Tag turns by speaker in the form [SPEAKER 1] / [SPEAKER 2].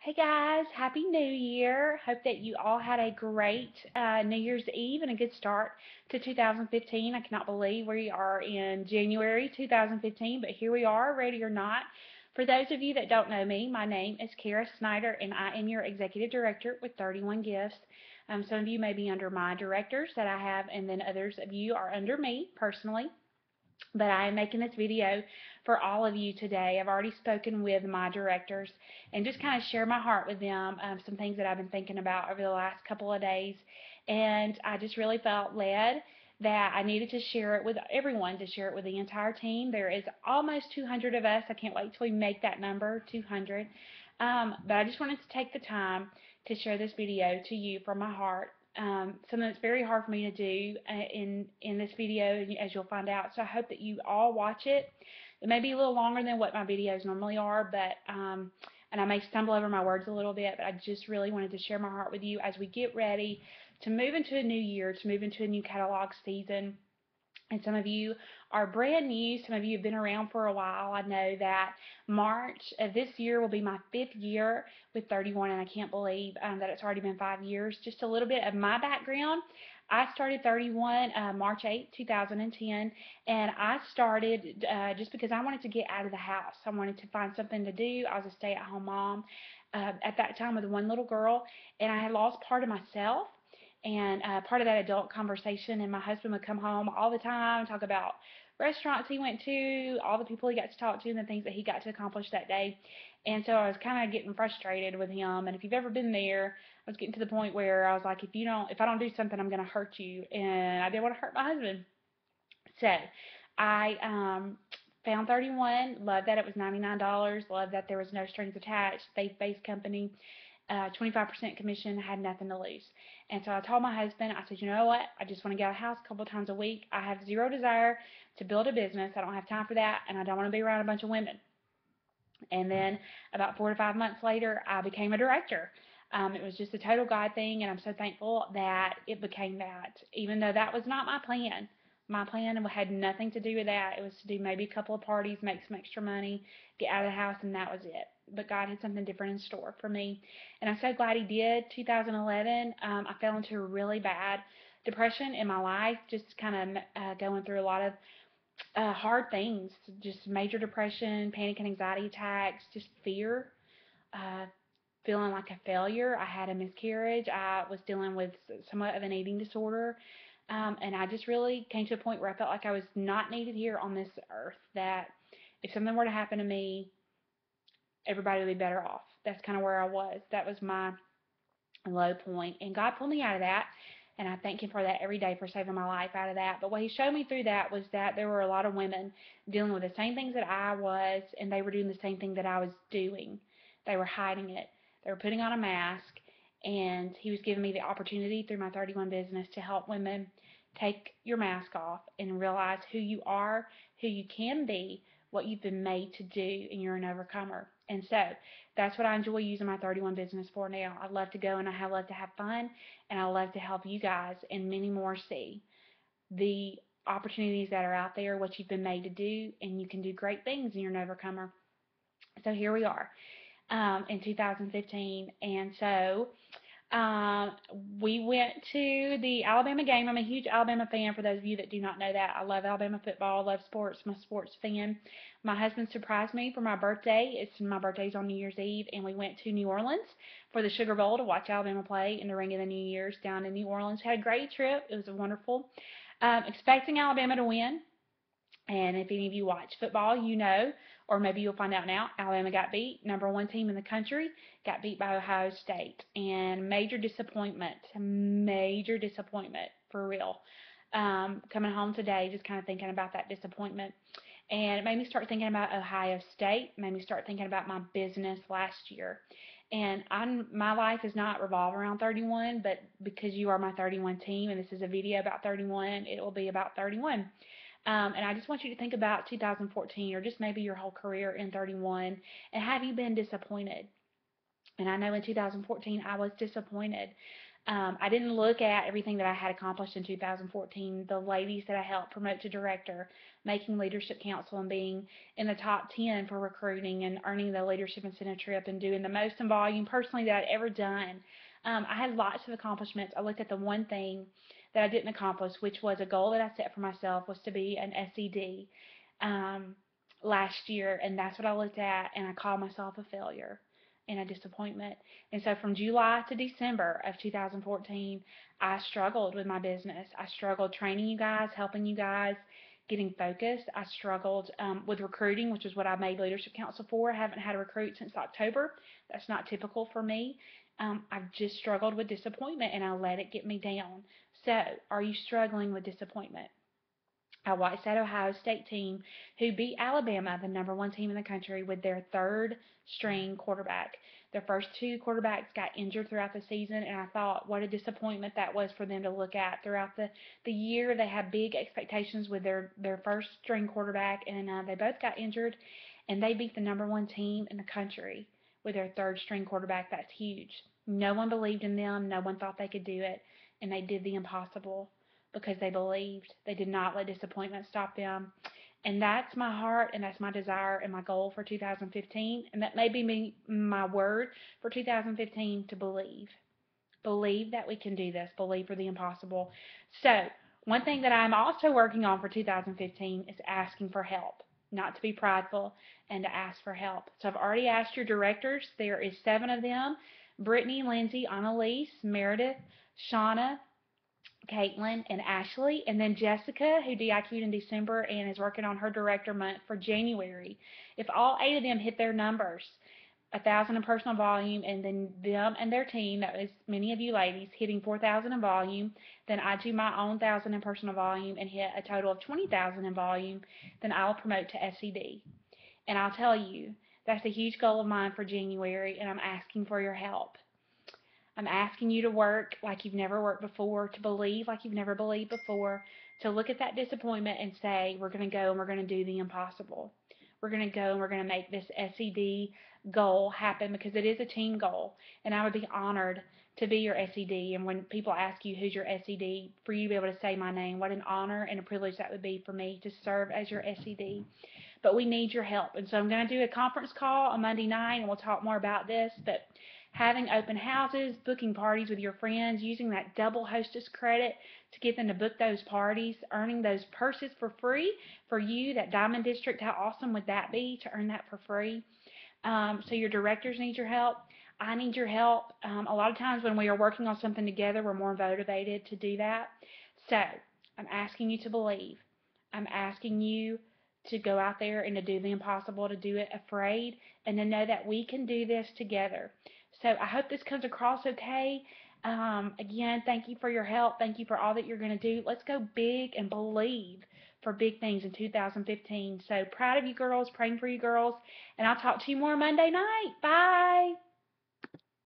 [SPEAKER 1] Hey guys, Happy New Year. Hope that you all had a great New Year's Eve and a good start to 2015. I cannot believe we are in January 2015, but here we are, ready or not. For those of you that don't know me, my name is Kara Snyder and I am your Executive Director with 31 Gifts. Some of you may be under my directors that I have, and then others of you are under me personally. But I am making this video for all of you today. I've already spoken with my directors and just kind of share my heart with them, some things that I've been thinking about over the last couple of days. And I just really felt led that I needed to share it with everyone, to share it with the entire team. There is almost 200 of us. I can't wait till we make that number, 200. But I just wanted to take the time to share this video to you from my heart, something that's very hard for me to do in this video, as you'll find out. So I hope that you all watch it. It may be a little longer than what my videos normally are, but and I may stumble over my words a little bit, but I just really wanted to share my heart with you as we get ready to move into a new year, to move into a new catalog season. And some of you are brand new, some of you have been around for a while. I know that March of this year will be my 5th year with 31, and I can't believe that it's already been 5 years. Just a little bit of my background. I started 31 March 8, 2010, and I started just because I wanted to get out of the house. I wanted to find something to do. I was a stay-at-home mom at that time with one little girl, and I had lost part of myself and part of that adult conversation. And my husband would come home all the time and talk about restaurants he went to, all the people he got to talk to, and the things that he got to accomplish that day. And so I was kind of getting frustrated with him. And if you've ever been there, I was getting to the point where I was like, if I don't do something, I'm going to hurt you. And I didn't want to hurt my husband. So I found 31, loved that it was $99, loved that there was no strings attached, faith-based company, 25% commission, had nothing to lose. And so I told my husband, I said, you know what? I just want to get out of the house a couple of times a week. I have zero desire to build a business. I don't have time for that, and I don't want to be around a bunch of women. And then about 4 to 5 months later, I became a director. It was just a total God thing, and I'm so thankful that it became that, even though that was not my plan. My plan had nothing to do with that. It was to do maybe a couple of parties, make some extra money, get out of the house, and that was it. But God had something different in store for me, and I'm so glad He did. 2011, I fell into a really bad depression in my life, just kind of going through a lot of hard things, just major depression, panic and anxiety attacks, just fear, uh, feeling like a failure. I had a miscarriage. I was dealing with somewhat of an eating disorder. And I just really came to a point where I felt like I was not needed here on this earth, that if something were to happen to me, everybody would be better off. That's kind of where I was. That was my low point. And God pulled me out of that. And I thank Him for that every day, for saving my life out of that. But what He showed me through that was that there were a lot of women dealing with the same things that I was, and they were doing the same thing that I was doing. They were hiding it. They were putting on a mask. And He was giving me the opportunity through my 31 business to help women take your mask off and realize who you are, who you can be, what you've been made to do, and you're an overcomer. And so that's what I enjoy using my 31 business for now. I love to go and I love to have fun, and I love to help you guys and many more see the opportunities that are out there, what you've been made to do, and you can do great things, and you're an overcomer. So here we are in 2015, and so um, we went to the Alabama game. I'm a huge Alabama fan, for those of you that do not know that. I love Alabama football, love sports, I'm a sports fan. My husband surprised me for my birthday. My birthday's on New Year's Eve, and we went to New Orleans for the Sugar Bowl to watch Alabama play in the ring of the New Year's down in New Orleans. Had a great trip. It was wonderful. Expecting Alabama to win. And if any of you watch football, you know, or maybe you'll find out now, Alabama got beat. Number one team in the country got beat by Ohio State. And major disappointment for real. Coming home today, just kind of thinking about that disappointment. And it made me start thinking about Ohio State, made me start thinking about my business last year. And my life is not revolve around 31, but because you are my 31 team, and this is a video about 31, it will be about 31. And I just want you to think about 2014, or just maybe your whole career in 31, and have you been disappointed? And I know in 2014 I was disappointed. I didn't look at everything that I had accomplished in 2014, the ladies that I helped promote to director, making leadership council and being in the top 10 for recruiting and earning the leadership incentive trip and doing the most in volume personally that I'd ever done. I had lots of accomplishments. I looked at the one thing that I didn't accomplish, which was a goal that I set for myself, was to be an SED last year, and that's what I looked at, and I called myself a failure and a disappointment. And so from July to December of 2014, I struggled with my business. I struggled training you guys, helping you guys, getting focused. I struggled with recruiting, which is what I made Leadership Council for. I haven't had a recruit since October. That's not typical for me. I've just struggled with disappointment, and I let it get me down. So, are you struggling with disappointment? I watched that Ohio State team who beat Alabama, the number one team in the country, with their third string quarterback. Their first two quarterbacks got injured throughout the season, and I thought what a disappointment that was for them to look at throughout the year. They had big expectations with their first string quarterback, and they both got injured, and they beat the number one team in the country with their third string quarterback. That's huge. No one believed in them. No one thought they could do it, and they did the impossible because they believed. They did not let disappointment stop them. And that's my heart, and that's my desire and my goal for 2015. And that may be my word for 2015, to believe. Believe that we can do this. Believe for the impossible. So, one thing that I'm also working on for 2015 is asking for help. Not to be prideful, and to ask for help. So I've already asked your directors. There is 7 of them: Brittany, Lindsay, Annalise, Meredith, Shauna, Caitlin, and Ashley, and then Jessica, who DIQ'd in December and is working on her director month for January. If all 8 of them hit their numbers, 1,000 in personal volume, and then them and their team, that is many of you ladies, hitting 4,000 in volume, then I do my own 1,000 in personal volume and hit a total of 20,000 in volume, then I'll promote to SED. And I'll tell you, that's a huge goal of mine for January, and I'm asking for your help. I'm asking you to work like you've never worked before, to believe like you've never believed before, to look at that disappointment and say, we're going to go and we're going to do the impossible. We're going to go and we're going to make this SED goal happen, because it is a team goal. And I would be honored to be your SED. And when people ask you who's your SED, for you to be able to say my name, what an honor and a privilege that would be for me to serve as your SED. But we need your help. And so I'm going to do a conference call on Monday night, and we'll talk more about this. But having open houses, booking parties with your friends, using that double hostess credit to get them to book those parties, earning those purses for free for you, that Diamond District, how awesome would that be to earn that for free? So your directors need your help. I need your help. A lot of times when we are working on something together, we're more motivated to do that. So I'm asking you to believe. I'm asking you to go out there and to do the impossible, to do it afraid, and to know that we can do this together. So I hope this comes across okay. Again, thank you for your help. Thank you for all that you're going to do. Let's go big and believe for big things in 2015. So proud of you girls, praying for you girls, and I'll talk to you more Monday night. Bye.